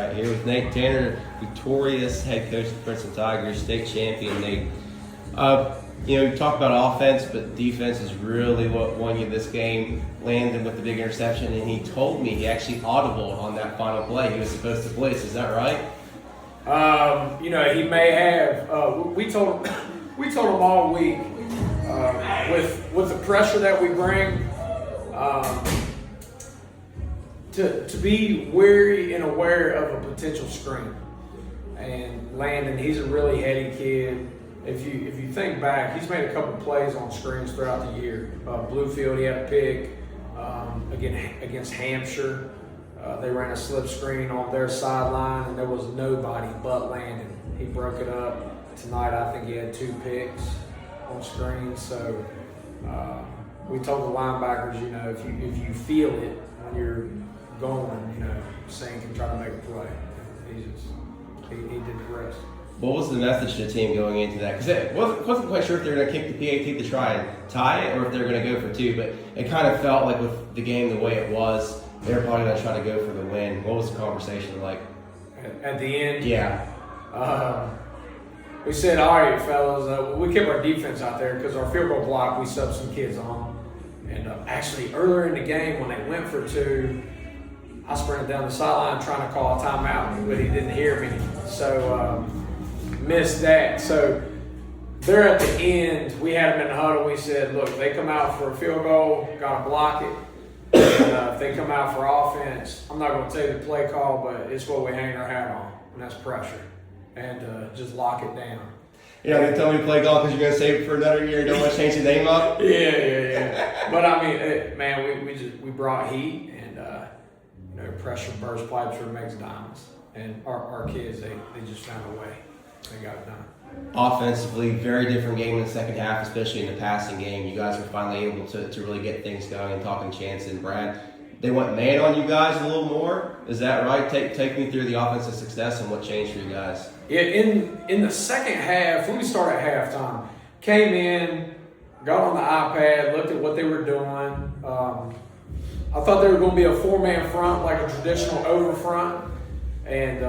right here with Nate Tanner, victorious head coach of the Princeton Tigers, state champion. Nate, you talk about offense, but defense is really what won you this game. Landon with the big interception, and he told me he actually audible on that final play. He was supposed to blitz. Is that right? He may have. We told him all week with the pressure that we bring. To be wary and aware of a potential screen. And Landon, he's a really heady kid. If you think back, he's made a couple plays on screens throughout the year. Bluefield, he had a pick against Hampshire. They ran a slip screen on their sideline, and there was nobody but Landon. He broke it up. Tonight, I think he had 2 picks on screens. So we told the linebackers, if you feel it when you're going, Sink and try to make a play. He did the rest. What was the message to the team going into that? Because I wasn't quite sure if they were going to kick the PAT to try and tie it or if they were going to go for 2, but it kind of felt like with the game the way it was, they were probably going to try to go for the win. What was the conversation like? At the end? Yeah. We said, all right, fellas, we kept our defense out there because our field goal block, we subbed some kids on. And actually, earlier in the game, when they went for 2, I sprinted down the sideline trying to call a timeout, but he didn't hear me. So, missed that. So, there at the end, we had them in the huddle. We said, look, they come out for a field goal, got to block it. And, if they come out for offense, I'm not going to tell you the play call, but it's what we hang our hat on, and that's pressure. And just lock it down. Yeah, they tell me to play golf because you're going to save it for another year. Don't want to change the name up. Yeah. But I mean, man, we brought heat, and pressure burst pipes or makes diamonds. And our kids, they just found a way. They got it done. Offensively, very different game in the second half, especially in the passing game. You guys were finally able to really get things going. And talking Chance and Brad, they went man on you guys a little more. Is that right? Take me through the offensive success and what changed for you guys. Yeah, in the second half, let me start at halftime. Came in, got on the iPad, looked at what they were doing. I thought they were going to be a 4-man front, like a traditional over front. And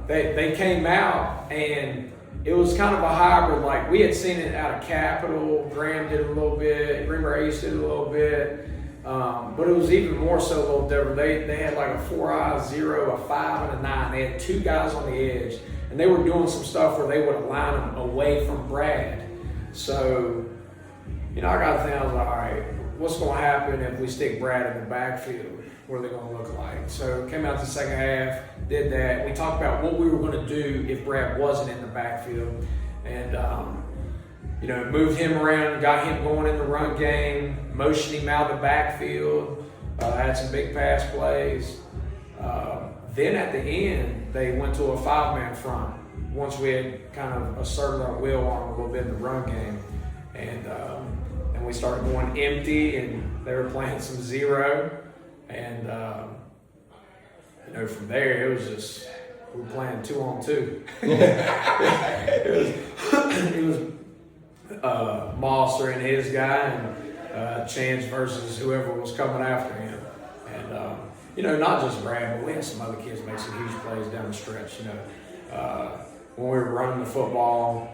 they came out, and it was kind of a hybrid. Like, we had seen it out of Capital. Graham did it a little bit. Greenbrier East did it a little bit. But it was even more so a little different. They had like a 4-eye 0, a 5, and a 9. They had 2 guys on the edge. And they were doing some stuff where they would align them away from Brad. So, I got to think, I was like, all right, what's going to happen if we stick Brad in the backfield? What are they going to look like? So, came out the second half, did that. We talked about what we were going to do if Brad wasn't in the backfield. And, moved him around, got him going in the run game, motioned him out of the backfield, had some big pass plays. Then at the end, they went to a 5-man front once we had kind of asserted our will on them a little bit in the run game. And we started going empty, and they were playing some 0. And, from there, it was just, we were playing 2-on-2. It was Mosser and his guy, and Chance versus whoever was coming after him. And, not just Brad, but we had some other kids make some huge plays down the stretch. When we were running the football,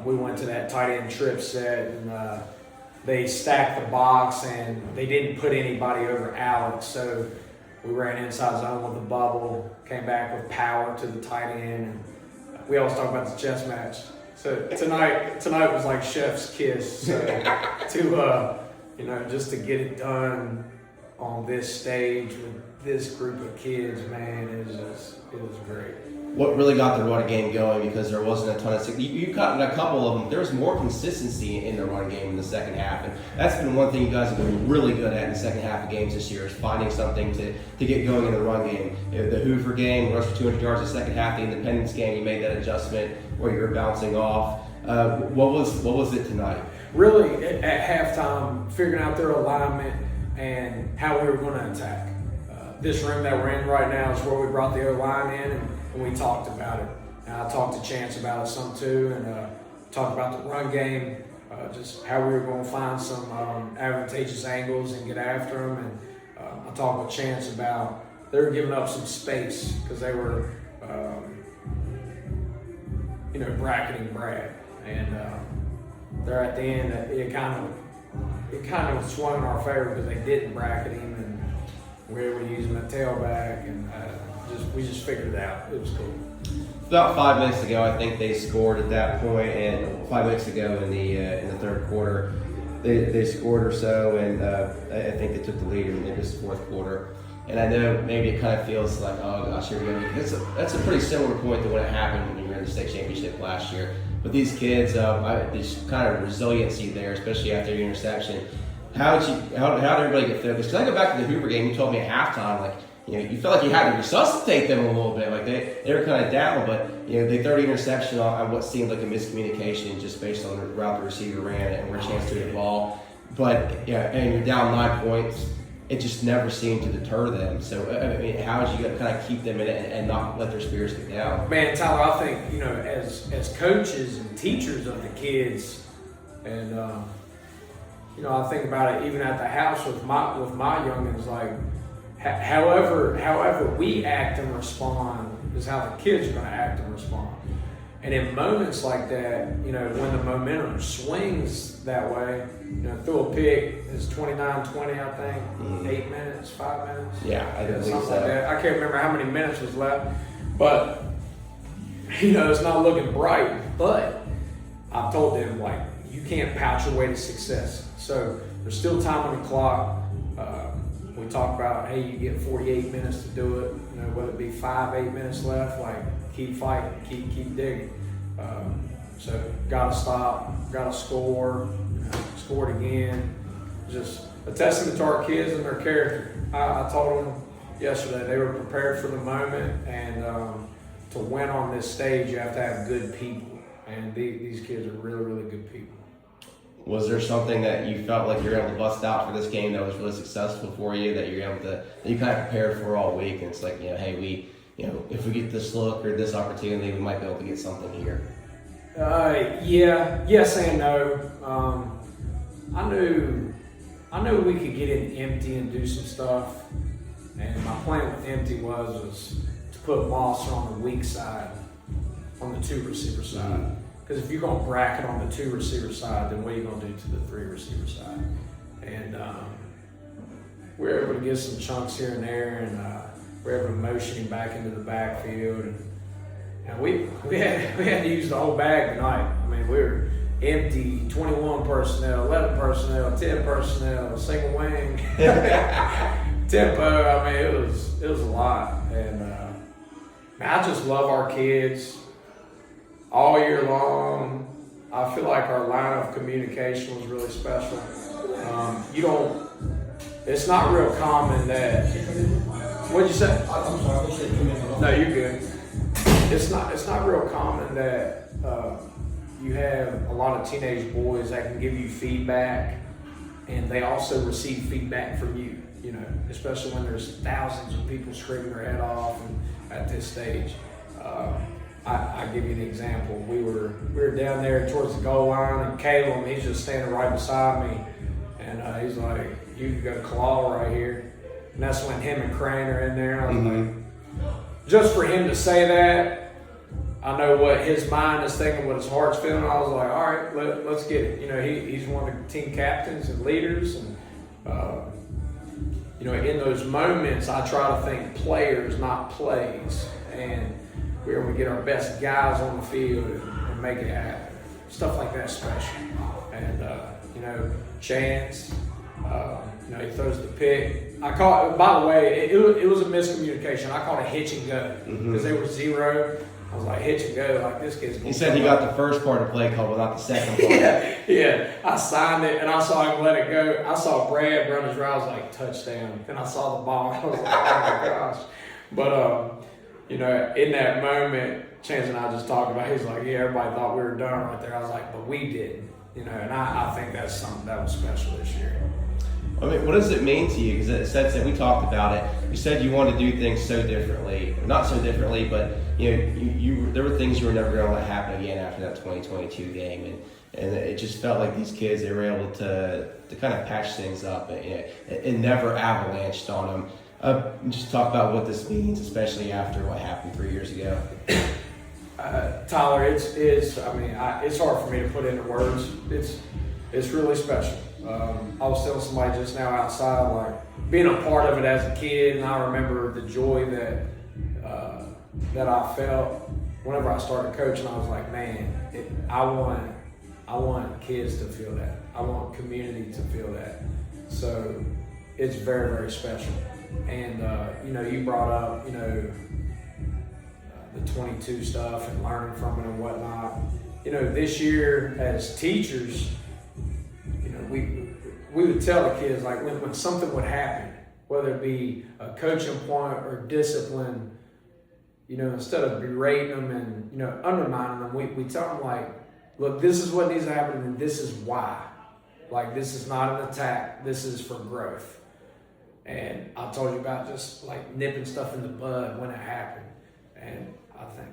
we went to that tight end trip set, and they stacked the box, and they didn't put anybody over Alex. So we ran inside zone with the bubble, came back with power to the tight end. And we always talk about the chess match. So tonight was like chef's kiss. So just to get it done on this stage with this group of kids, man, it was great. What really got the run game going, because there wasn't a ton of you caught in a couple of them. There was more consistency in the run game in the second half, and that's been one thing you guys have been really good at in the second half of games this year, is finding something to get going in the run game. The Hoover game, rushed for 200 yards the second half. The Independence game, you made that adjustment where you were bouncing off. What was it tonight? Really, at halftime, figuring out their alignment and how we were going to attack. This room that we're in right now is where we brought the O-line in, and we talked about it. And I talked to Chance about it some too, and talked about the run game, just how we were going to find some advantageous angles and get after them. And I talked with Chance about they were giving up some space because they were bracketing Brad, and there at the end, it kind of swung in our favor because they didn't bracket him, and we were able to use him at tailback, and we just figured it out. It was cool. About 5 minutes ago, I think they scored at that point, and 5 minutes ago in the third quarter, they scored or so, and I think they took the lead in this fourth quarter. And I know maybe it kind of feels like, oh gosh, here we go. That's a pretty similar point to when it happened when you were in the state championship last year. But these kids, there's kind of resiliency there, especially after the interception. How did everybody get focused? Because I go back to the Hoover game, you told me at halftime, you felt like you had to resuscitate them a little bit. Like they were kind of down, but they threw the interception on what seemed like a miscommunication just based on the route the receiver ran and where chance to get the ball. But and you're down 9 points. It just never seemed to deter them. So, I mean, how did you kind of keep them in it and not let their spirits get down? Man, Tyler, I think, as coaches and teachers of the kids, and, I think about it even at the house with my youngins, like, however we act and respond is how the kids are going to act and respond. And in moments like that, when the momentum swings that way, throw a pick, it's 29-20, I think, 8 minutes, 5 minutes. Yeah, I believe something so. like that. I can't remember how many minutes was left, but, it's not looking bright. But I told them, you can't pouch your way to success. So there's still time on the clock. We talk about, hey, you get 48 minutes to do it, whether it be 8 minutes left, keep fighting, keep digging. So gotta stop, gotta score, scored again. Just a testament to our kids and their character. I told them yesterday they were prepared for the moment, and to win on this stage, you have to have good people, and these kids are really, really good people. Was there something that you felt like you were able to bust out for this game that was really successful for you, that you kind of prepared for all week, and it's like, hey, if we get this look or this opportunity, we might be able to get something here? Yes and no. I knew we could get in empty and do some stuff, and my plan with empty was to put Moss on the weak side, on the 2 receiver side. Because if you're going to bracket on the 2 receiver side, then what are you going to do to the 3 receiver side? And we were able to get some chunks here and there, and we were able to motion him back into the backfield. And we had to use the whole bag tonight. I mean, we were empty, 21 personnel, 11 personnel, 10 personnel, single wing, tempo. I mean, it was a lot. And I just love our kids. All year long, I feel like our line of communication was really special. It's not real common that, what'd you say? I'm sorry, No, you're good. It's not real common that you have a lot of teenage boys that can give you feedback, and they also receive feedback from you, especially when there's thousands of people screaming their head off and at this stage. I give you an example. We were down there towards the goal line, and Caleb, he's just standing right beside me, and he's like, "You can go claw right here." And that's when him and Crane are in there. I was like, just for him to say that, I know what his mind is thinking, what his heart's feeling. I was like, all right, let's get it. He's one of the team captains and leaders, and in those moments, I try to think players, not plays, and we're able to get our best guys on the field and make it happen. Stuff like that special. And, Chance, he throws the pick. I caught, by the way, it was a miscommunication. I called it hitch and go because they were 0. I was like, hitch and go, like this kid's going to He said he got the first part of the play called, but not the second part. yeah. I signed it, and I saw him let it go. I saw Brad run his route. I was like, touchdown. Then I saw the ball. I was like, oh my gosh. But, in that moment, Chance and I just talked about, he's like, yeah, everybody thought we were done right there. I was like, but we didn't. And I think that's something that was special this year. I mean, what does it mean to you? Because it said that we talked about it. You said you wanted to do things so differently, not so differently, but there were things you were never going to let happen again after that 2022 game, and it just felt like these kids, they were able to kind of patch things up. It never avalanched on them. Just talk about what this means, especially after what happened 3 years ago. Tyler, it's hard for me to put into words. It's really special. I was telling somebody just now outside, like being a part of it as a kid, and I remember the joy that I felt whenever I started coaching. I was like, man, I want kids to feel that. I want community to feel that. So it's very, very special. And you brought up, the 22 stuff and learning from it and whatnot. This year as teachers, we would tell the kids, like, when something would happen, whether it be a coaching point or discipline, instead of berating them and, undermining them, we tell them, like, look, this is what needs to happen and this is why. Like, this is not an attack, this is for growth. And I told you about just like nipping stuff in the bud when it happened. And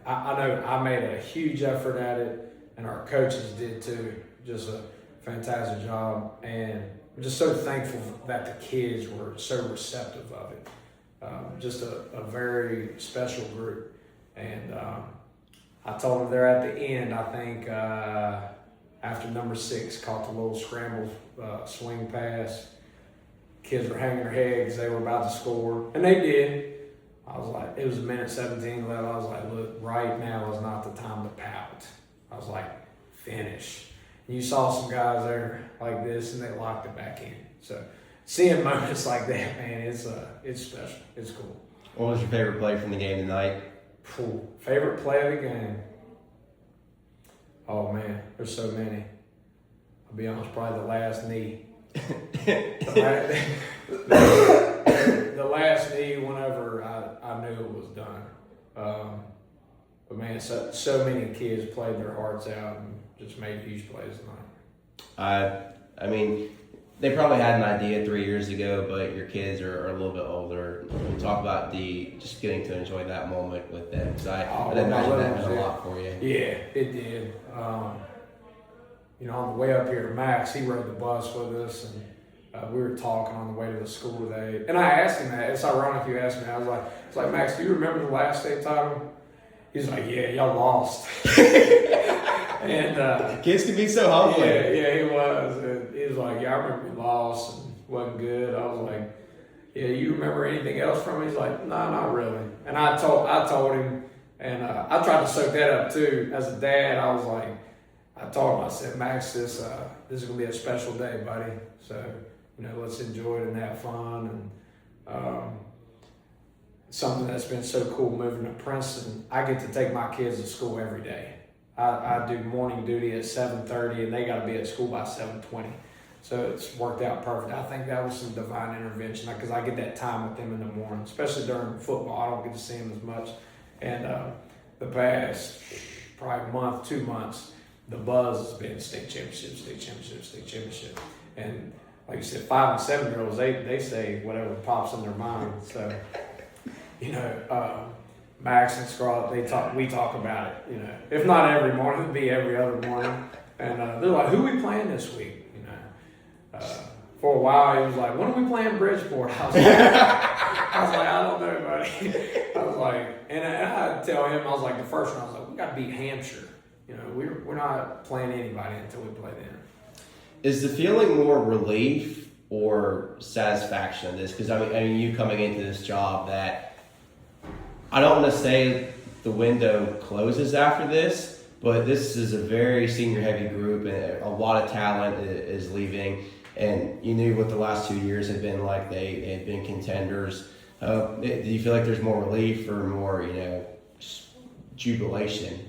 I know I made a huge effort at it, and our coaches did too. Just a fantastic job. And I'm just so thankful that the kids were so receptive of it. Just a very special group. And I told them there at the end, I think after number 6 caught the little scramble swing pass. Kids were hanging their heads, they were about to score, and they did. I was like, it was a minute 17 left. I was like, look, right now is not the time to pout. I was like, finish. And you saw some guys there like this, and they locked it back in. So seeing moments like that, man, it's special. It's cool. What was your favorite play from the game tonight? Favorite play of the game? Oh man, there's so many. I'll be honest, probably the last knee. The last knee, whenever I knew it was done. But man, so many kids played their hearts out and just made huge plays tonight. I mean, they probably had an idea 3 years ago, but your kids are a little bit older. We talk about just getting to enjoy that moment with them. Because I imagine that meant a lot for you. Yeah, it did. On the way up here, Max, he rode the bus with us, and we were talking on the way to the school today. And I asked him that. It's ironic you asked me. I was like, Max, do you remember the last state title? He's like, yeah, y'all lost. And kids can be so humble. Yeah, he was. And he was like, yeah, I remember we lost and wasn't good. I was like, yeah, you remember anything else from it? He's like, no, not really. And I told him, and I tried to soak that up too. As a dad, I was like, I told him, I said, Max, this is going to be a special day, buddy. So, let's enjoy it and have fun. And something that's been so cool moving to Princeton, I get to take my kids to school every day. I do morning duty at 7:30, and they got to be at school by 7:20. So it's worked out perfect. I think that was some divine intervention because I get that time with them in the morning, especially during football. I don't get to see them as much. And the past probably month, 2 months, the buzz has been state championship. And like you said, 5 and 7 year olds, they say whatever pops in their mind. So, Max and Scarlett, we talk about it, If not every morning, it'd be every other morning. And they're like, who are we playing this week? For a while, he was like, when are we playing Bridgeport? I was like, I don't know, buddy. I was like, and I tell him, I was like, the first one, I was like, we got to beat Hampshire. We're not playing anybody until we play them. Is the feeling more relief or satisfaction of this? Because I mean, you coming into this job that I don't want to say the window closes after this, but this is a very senior heavy group and a lot of talent is leaving. And you knew what the last 2 years had been like. They had been contenders. Do you feel like there's more relief or more, jubilation?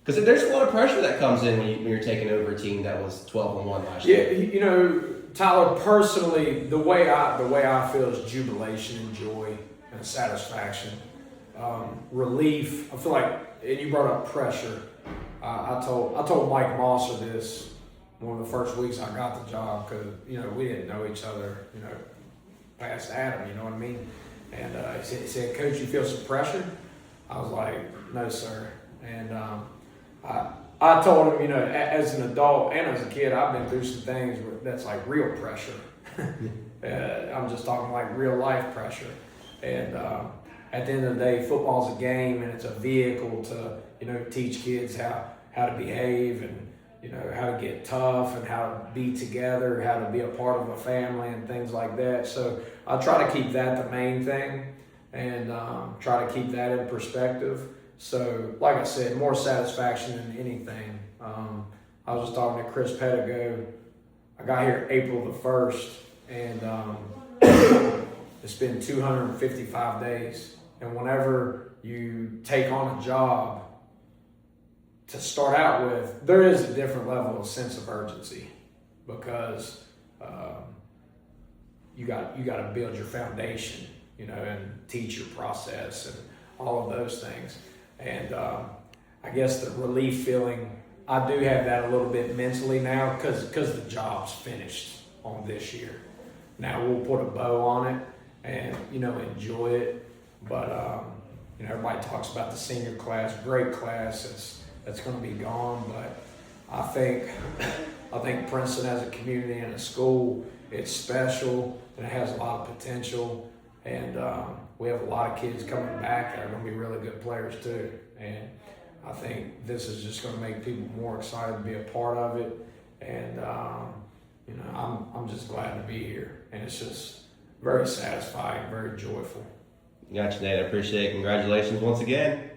Because there's a lot of pressure that comes in when you're taking over a team that was 12-1 last year. Yeah, Tyler, personally, the way I feel is jubilation and joy and satisfaction. Relief. I feel like, and you brought up pressure. I told Mike Mosser this one of the first weeks I got the job because we didn't know each other past Adam, you know what I mean? And he said, Coach, you feel some pressure? I was like, no, sir. And I told him, as an adult and as a kid, I've been through some things that's like real pressure. I'm just talking like real life pressure. And at the end of the day, football's a game, and it's a vehicle to teach kids how to behave, and how to get tough, and how to be together, how to be a part of a family, and things like that. So I try to keep that the main thing, and try to keep that in perspective. So, like I said, more satisfaction than anything. I was just talking to Chris Pedigo. I got here April the 1st, and it's been 255 days. And whenever you take on a job, to start out with, there is a different level of sense of urgency, because you got to build your foundation, and teach your process and all of those things. And I guess the relief feeling, I do have that a little bit mentally now, because the job's finished on this year. Now we'll put a bow on it and enjoy it. But everybody talks about the senior class, great class that's going to be gone. But I think Princeton as a community and a school, it's special, and it has a lot of potential. And we have a lot of kids coming back that are going to be really good players too. And I think this is just going to make people more excited to be a part of it. And I'm just glad to be here, and it's just very satisfying, very joyful. Gotcha, Nate. I appreciate it. Congratulations once again.